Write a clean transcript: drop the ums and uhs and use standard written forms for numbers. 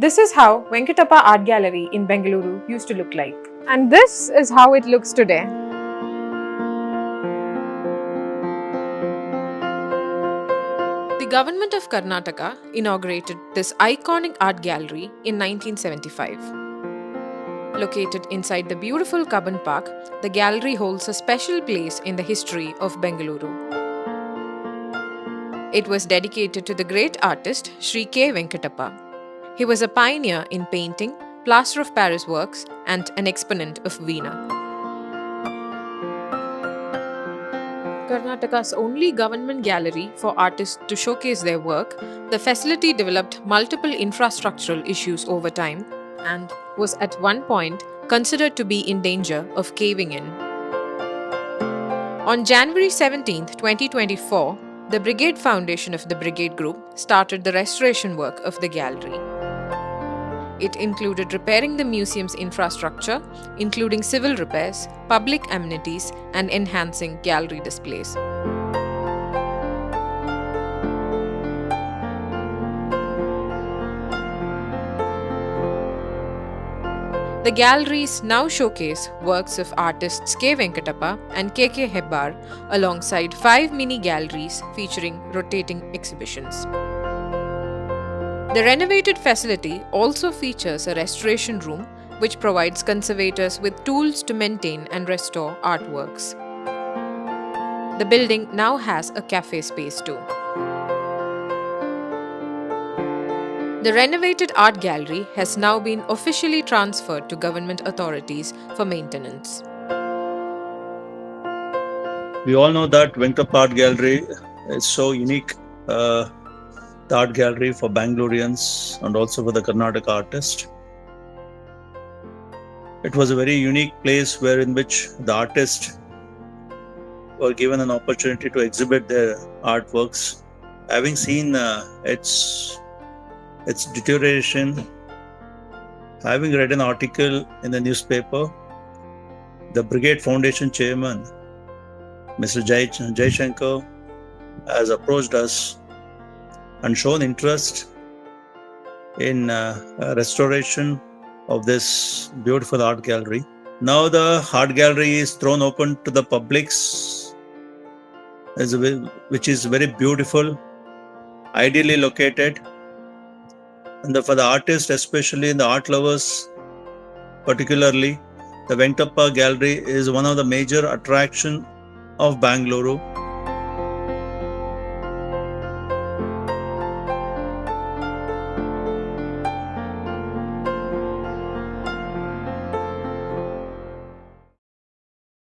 This is how Venkatappa Art Gallery in Bengaluru used to look like. And this is how it looks today. The Government of Karnataka inaugurated this iconic art gallery in 1975. Located inside the beautiful Cubbon Park, the gallery holds a special place in the history of Bengaluru. It was dedicated to the great artist Shri K. Venkatappa. He was a pioneer in painting, Plaster of Paris works, and an exponent of Veena. Karnataka's only government gallery for artists to showcase their work, the facility developed multiple infrastructural issues over time and was at one point considered to be in danger of caving in. On January 17, 2024, the Brigade Foundation of the Brigade Group started the restoration work of the gallery. It included repairing the museum's infrastructure, including civil repairs, public amenities, and enhancing gallery displays. The galleries now showcase works of artists K. Venkatappa and K.K. Hebbar alongside 5 mini galleries featuring rotating exhibitions. The renovated facility also features a restoration room which provides conservators with tools to maintain and restore artworks. The building now has a cafe space too. The renovated art gallery has now been officially transferred to government authorities for maintenance. We all know that Venkatappa Art Gallery is so unique. The art gallery for Bangaloreans and also for the Karnataka artist. It was a very unique place in which the artists were given an opportunity to exhibit their artworks. Having seen its deterioration, having read an article in the newspaper, the Brigade Foundation chairman, Mr. Jai has approached us and shown interest in restoration of this beautiful art gallery. Now the art gallery is thrown open to the publics, which is very beautiful, ideally located. And for the artists, especially the art lovers, particularly, the Venkatappa Gallery is one of the major attractions of Bangalore.